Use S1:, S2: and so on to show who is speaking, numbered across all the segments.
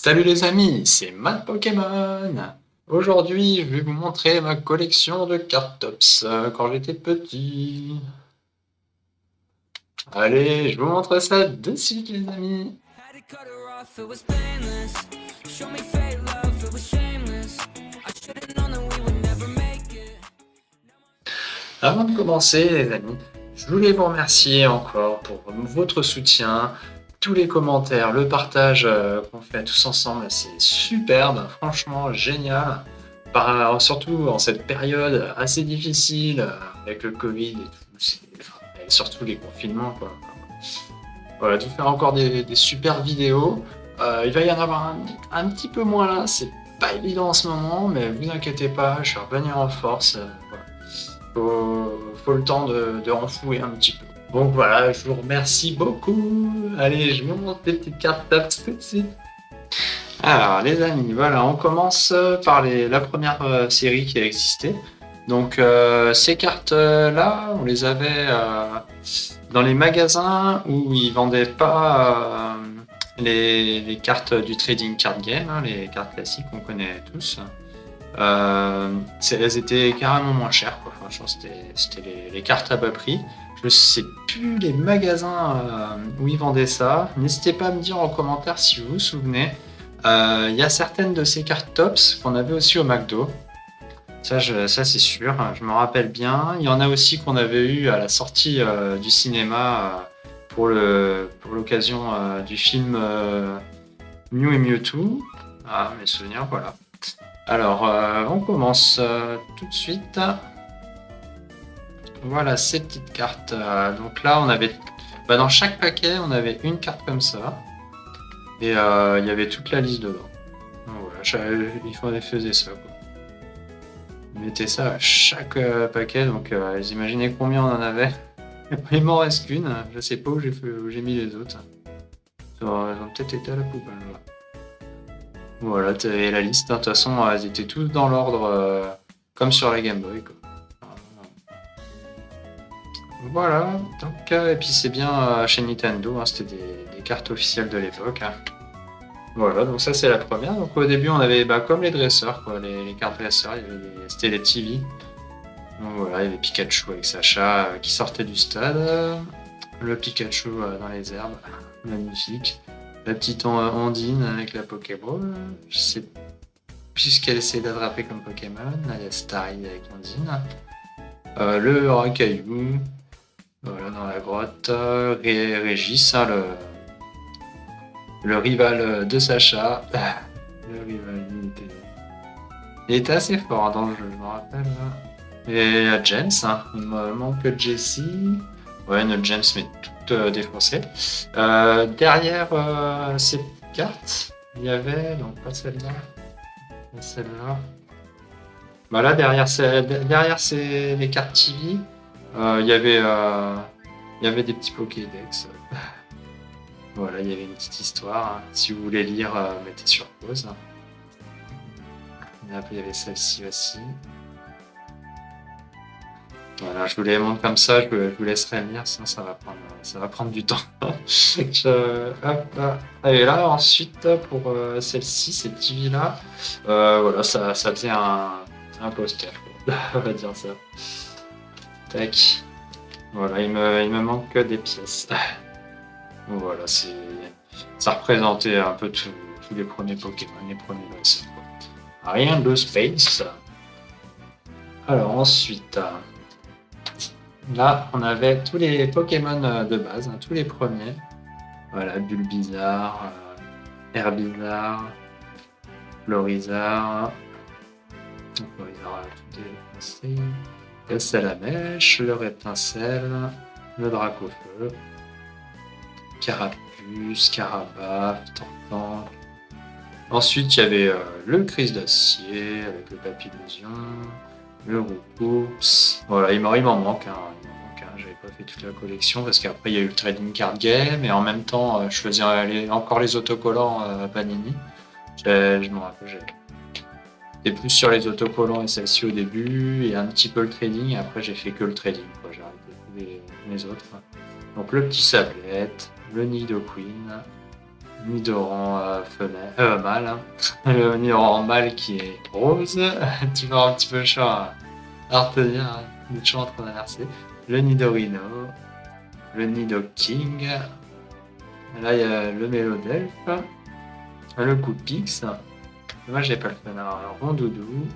S1: Salut les amis, c'est Matt Pokémon. Aujourd'hui, je vais vous montrer ma collection de cartes Tops quand j'étais petit. Allez, je vous montre ça de suite les amis.
S2: Had to cut her off, it was painless. Show me fake love, it was shameless. I should've known that we would never make it.
S1: Avant de commencer les amis, je voulais vous remercier encore pour votre soutien, tous les commentaires, le partage qu'on fait tous ensemble, c'est superbe, franchement génial. Surtout en cette période assez difficile avec le Covid et tout, et surtout les confinements quoi. Voilà, de vous faire encore des super vidéos. Il va y en avoir un petit peu moins là, c'est pas évident en ce moment, mais vous inquiétez pas, je suis revenu en force. Voilà. Faut le temps de renflouer un petit peu. Donc voilà, je vous remercie beaucoup. Allez, je vous montre des petites cartes Tops tout de suite. Alors les amis, voilà, on commence par la première série qui a existé. Donc ces cartes-là, on les avait dans les magasins où ils vendaient pas les cartes du trading card game, hein, les cartes classiques qu'on connaît tous. Elles étaient carrément moins chères, quoi. Franchement, c'était les cartes à bas prix. Je ne sais plus les magasins où ils vendaient ça. N'hésitez pas à me dire en commentaire si vous vous souvenez. Il y a certaines de ces cartes Tops qu'on avait aussi au McDo. Ça c'est sûr, je me rappelle bien. Il y en a aussi qu'on avait eu à la sortie du cinéma pour l'occasion du film Mew et Mewtwo. Ah, mes souvenirs, voilà. Alors, on commence tout de suite. Voilà ces petites cartes. Donc là, on avait, dans chaque paquet, on avait une carte comme ça. Et il y avait toute la liste dedans. Donc voilà, il faisait ça, quoi. Ils mettaient ça à chaque paquet, donc vous imaginez combien on en avait. Il m'en reste qu'une, je sais pas où j'ai mis les autres. Ils ont peut-être été à la poubelle, là. Voilà, t'avais la liste, hein. De toute façon, elles étaient toutes dans l'ordre, comme sur la Game Boy, quoi. Voilà, donc, et puis c'est bien chez Nintendo, hein, c'était des cartes officielles de l'époque, hein. Voilà, donc ça c'est la première. Donc au début on avait comme les dresseurs, quoi, les cartes dresseurs, c'était les TV. Donc voilà, il y avait Pikachu avec Sacha qui sortait du stade, le Pikachu dans les herbes, magnifique. La petite Ondine avec la Pokéball, je sais plus ce qu'elle essaie d'attraper comme Pokémon. Là il y a Starry avec Ondine. Le Racaillou, voilà, dans la grotte. Régis, hein, le rival de Sacha. Le rival, il était assez fort hein, dans le jeu, je me rappelle. Là. Et il y a James, hein. Il me manque Jessie. Ouais, notre James, mais toute défoncée. Derrière ces cartes, il y avait, donc pas celle-là, celle-là. Bah là, derrière les cartes TV, il y avait des petits Pokédex. Voilà, il y avait une petite histoire. Hein. Si vous voulez lire, mettez sur pause. Et après, il y avait celle-ci aussi. Voilà, je vous les montre comme ça, je vous laisserai lire, sinon ça va prendre du temps. Hop, là. Et là, ensuite, pour celle-ci, cette TV-là, voilà, ça faisait un poster, quoi. On va dire ça. Tac. Voilà, il me manque que des pièces. Donc voilà, ça représentait un peu tous les premiers Pokémon, les premiers lancers. Rien de space. Alors ensuite, là on avait tous les Pokémon de base, hein, tous les premiers. Voilà, Bulbizarre, Herbizarre, Florizarre. Florizarre tout est défoncé. Le Salamèche, le Rétincelle, le Dracofeu. Carapuce, Carabaf, Tantan. Ensuite, il y avait le Crise d'Acier avec le Papillusion, le Roucoups. Voilà, il m'en manque un. J'avais pas fait toute la collection parce qu'après il y a eu le Trading Card Game et en même temps je faisais encore les autocollants Panini. Je me rappelle, j'étais plus sur les autocollants et celle-ci au début et un petit peu le trading. Et après j'ai fait que le trading, quoi. J'ai arrêté les autres. Donc le petit Sablette, le Nidoqueen, Nidoran mâle. Hein. Le Nidoran mâle qui est rose. Toujours un petit peu chiant à retenir. Hein. Il est toujours en train d'inverser. Le Nidorino. Le Nidoking. Là, il y a le Mélodelph. Le Coupix. Dommage, j'ai pas le fenard. Rondoudou.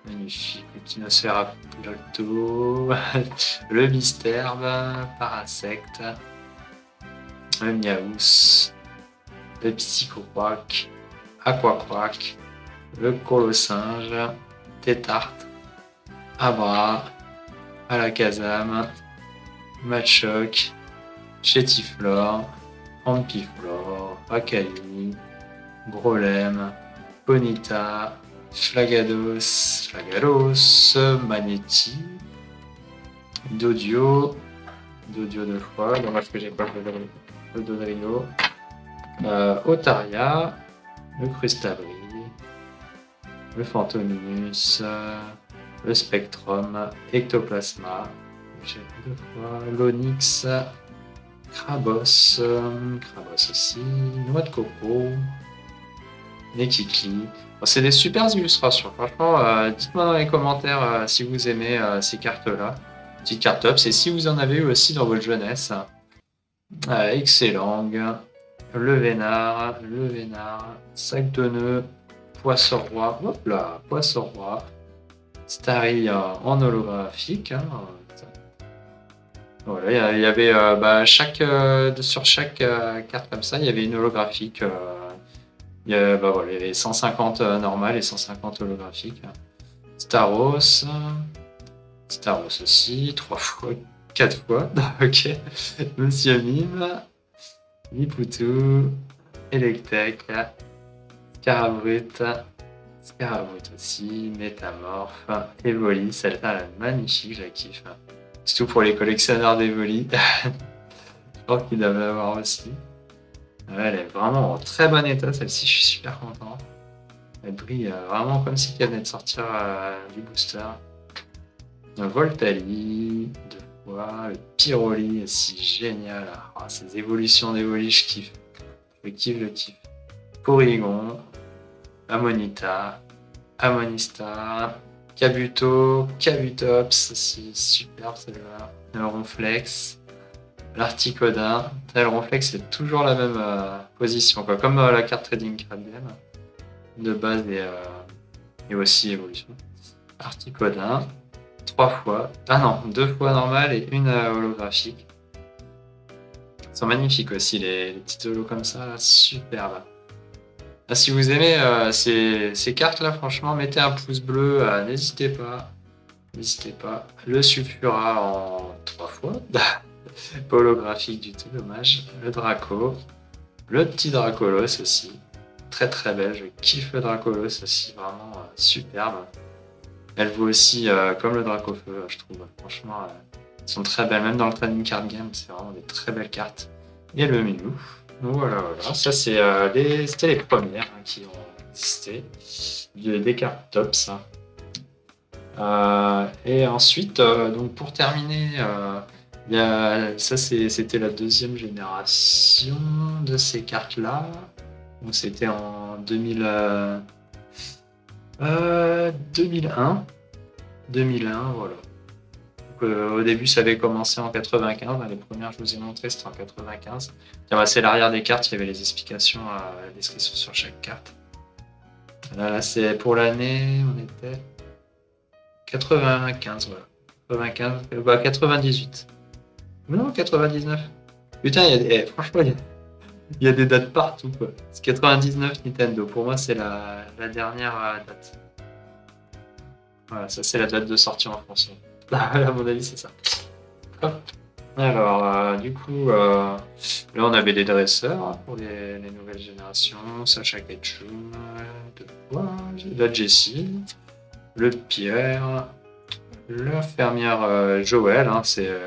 S1: Magnifique. Le Kynoceraptor. Le Misterbe. Parasect. Le Miaous. Le Psychoquack. Aquaquack. Le Colossinge. Tétarte. Abra. Alakazam. Machoc. Chétiflore. Ampiflore. Pacali. Brolem. Bonita. Flagados. Magnéti. Dodio. Dodio 2 fois. Dommage que j'ai pas le Dodrio. Otaria. Le Crustabri. Le Phantominus. Le Spectrum. Ectoplasma. J'ai 2 fois. L'Onyx. Krabos. Krabos aussi. Noix de coco. Nekikli. Bon, c'est des super illustrations. Franchement, dites-moi dans les commentaires si vous aimez ces cartes-là. Petite carte top, c'est si vous en avez eu aussi dans votre jeunesse. Excellent. Le Vénard. Sac de nœuds. Poisson roi. Hop là, Poisson roi. Starry en holographique. Hein. Voilà, il y avait sur chaque carte comme ça, il y avait une holographique. Il y avait 150 normales et 150 holographiques. Staros aussi, 3 fois, 4 fois. Ok. Monsieur Mime, Nipoutou, Electek, Scarabrut aussi, Métamorphe, Evoli, celle-là elle est magnifique, je la kiffe. Surtout pour les collectionneurs d'Evoli. Je pense qu'ils doivent l'avoir aussi. Ouais, elle est vraiment en très bon état, celle-ci, je suis super content. Elle brille vraiment comme si elle venait de sortir du booster. Voltali, 2 fois. Le Pyroli, aussi génial. Oh, ces évolutions d'Evoli, je kiffe. Je kiffe. Porygon, Amonita, Amonista, Kabuto, Kabutops, aussi super celle-là. Le Ronflex. L'Articodin. Le Ronflex, c'est toujours la même position, quoi. Comme la carte Trading Card Game. De base et aussi évolution. Articodin. 3 fois. Ah non, 2 fois normale et une holographique. Ils sont magnifiques aussi, les petites holos comme ça. Là, superbe. Là, si vous aimez ces cartes-là, franchement, mettez un pouce bleu. N'hésitez pas. Le Sulfura en 3 fois. Pas holographique du tout, dommage. Le Draco. Le petit Dracolos aussi. Très très belle, je kiffe le Dracolos aussi, vraiment superbe. Elle vaut aussi comme le Dracofeu, je trouve. Franchement, elles sont très belles, même dans le trading card game, c'est vraiment des très belles cartes. Et le Minou. Voilà. Ça, c'était les premières qui ont existé. Des cartes tops. Et ensuite, donc pour terminer, c'était la deuxième génération de ces cartes-là. Donc c'était en 2001. 2001, voilà. Donc, au début, ça avait commencé en 95. Les premières, je vous ai montré, c'était en 95. C'est l'arrière des cartes, il y avait les explications, la description sur chaque carte. Là, c'est pour l'année, on était 95, voilà. 98. Non, 99. Putain, franchement, il y a des dates partout, quoi. C'est 99 Nintendo. Pour moi, c'est la dernière date. Voilà, ça, c'est la date de sortie en France. À mon avis, c'est ça. Hop. Alors, du coup, là, on avait des dresseurs pour les nouvelles générations. Sacha Ketchum, 2 fois. La Jessie. Le Pierre. L'infirmière Joël. Hein,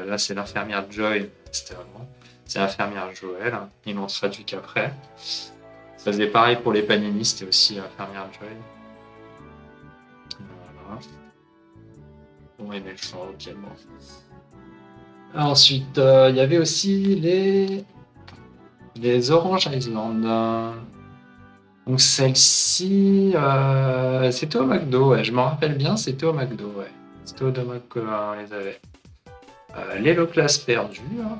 S1: là, c'est l'infirmière Joy. C'était avant. C'est l'infirmière Joël, ils l'ont traduit qu'après. Ça faisait pareil pour les paninistes et aussi l'infirmière Joël. Voilà. Bon, et méchant, ok, bon. Ensuite, il y avait aussi Les Orange Island. Donc celle-ci, c'était au McDo, ouais. Je me rappelle bien, c'était au McDo, ouais. C'était au McDo qu'on les avait. L'Elo Class perdu. Hein.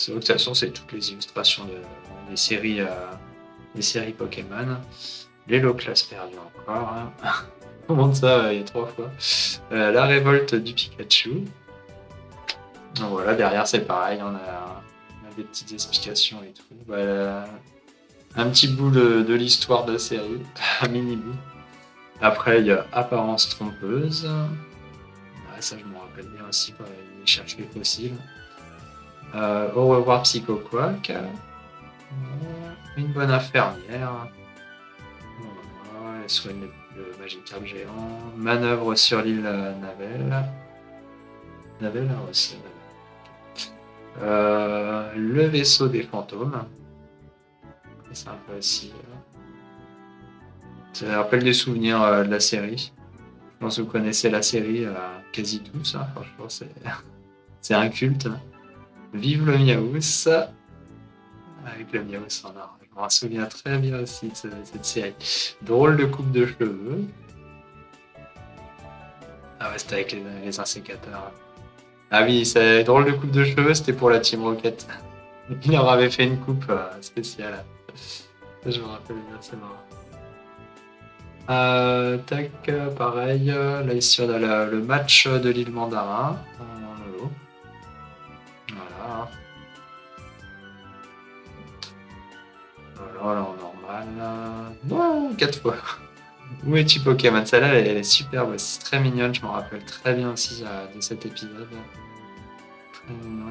S1: De toute façon, c'est toutes les illustrations des séries Pokémon. L'Elo Class perdu encore. Hein. Comment ça, il y a 3 fois. La révolte du Pikachu. Donc voilà, derrière c'est pareil, on a des petites explications et tout. Voilà. Un petit bout de l'histoire de la série, un mini bout. Après, il y a Apparence trompeuse. Ouais, ça, je me rappelle bien aussi quand il cherche les fossiles. Au revoir, Psycho Quack. Une bonne infirmière. Voilà, elle soigne le Magikarp géant. Manœuvre sur l'île Navel. Navel, ouais, c'est Navel. Le vaisseau des fantômes. C'est un peu aussi. Ça rappelle des souvenirs de la série. Je pense que vous connaissez la série quasi tous. Hein. Franchement, c'est un culte. Vive le Miaous. Avec le Miaous en or. Je m'en souviens très bien aussi de cette série. Drôle de coupe de cheveux. Ah ouais, c'était avec les insécateurs. Ah oui, c'est drôle de coupe de cheveux, c'était pour la Team Rocket. Il leur avait fait une coupe spéciale. Ça, je me rappelle bien, c'est marrant. Tac, pareil. Là, ici, on a le match de l'île Mandarin. Dans le lot. Voilà. Voilà, en normal. Non, 4 fois. Où es-tu Pokémon? Celle-là, elle est superbe. C'est très mignonne. Je me rappelle très bien aussi de cet épisode. Très mignon,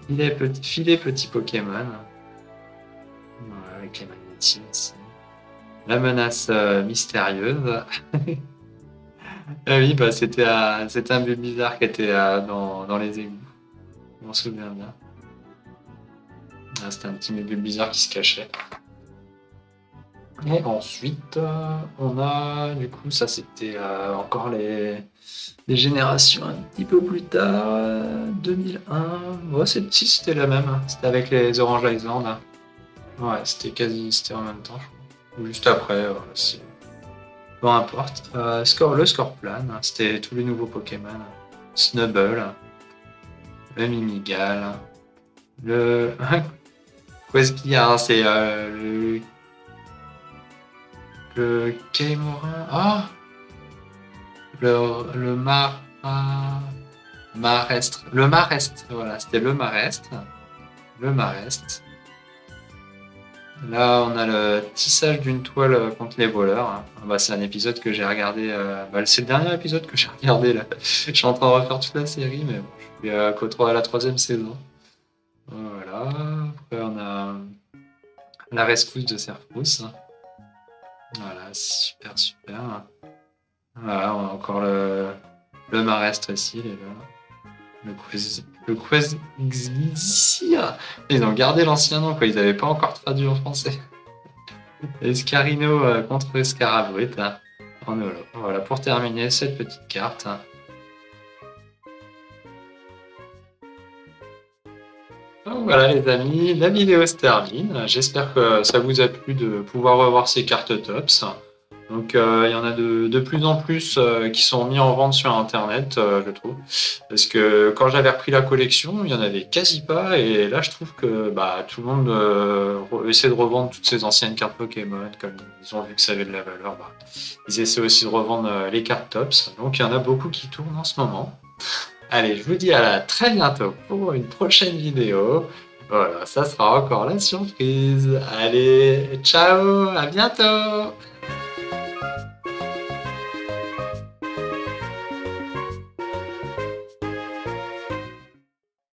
S1: les deux. Filet petit Pokémon. Voilà, avec les magnétiques aussi. La menace mystérieuse. Ah oui, bah c'était un Bulbizarre qui était dans les égouts. Je m'en souviens bien. Ah, c'était un petit Bulbizarre qui se cachait. Et ensuite, on a, du coup, ça c'était encore les générations un petit peu plus tard, 2001. Ouais, si c'était la même. Hein. C'était avec les Orange Island. Hein. Ouais, c'était en même temps, je crois. Ou juste après, peu importe. Le Scorpion, hein, c'était tous les nouveaux Pokémon. Snubble, le Mimigal, le... Qu'est-ce qu'il y a hein, c'est le Keimorin. Ah le Marestre. Le Marestre, voilà, c'était le Marestre. Le Marestre. Là, on a le tissage d'une toile contre les voleurs. Hein. Bah, c'est un épisode que j'ai regardé. C'est le dernier épisode que j'ai regardé là. Je suis en train de refaire toute la série, mais bon, je suis qu'à la 3e saison. Voilà. Après, on a la rescousse de Serfrousse. Voilà, super. Voilà, on a encore le Marestre ici, les gars. Le Quaxixir. Ils ont gardé l'ancien nom, quoi. Ils n'avaient pas encore traduit en français. Escarino contre Escarabrut. Hein. En holo. Voilà, pour terminer cette petite carte. Hein. Donc voilà les amis, la vidéo se termine. J'espère que ça vous a plu de pouvoir revoir ces cartes tops. Donc il y en a de plus en plus qui sont mis en vente sur internet, je trouve. Parce que quand j'avais repris la collection, il n'y en avait quasi pas. Et là je trouve que tout le monde essaie de revendre toutes ces anciennes cartes Pokémon. Comme ils ont vu que ça avait de la valeur, ils essaient aussi de revendre les cartes tops. Donc il y en a beaucoup qui tournent en ce moment. Allez, je vous dis à très bientôt pour une prochaine vidéo. Voilà, ça sera encore la surprise. Allez, ciao, à bientôt!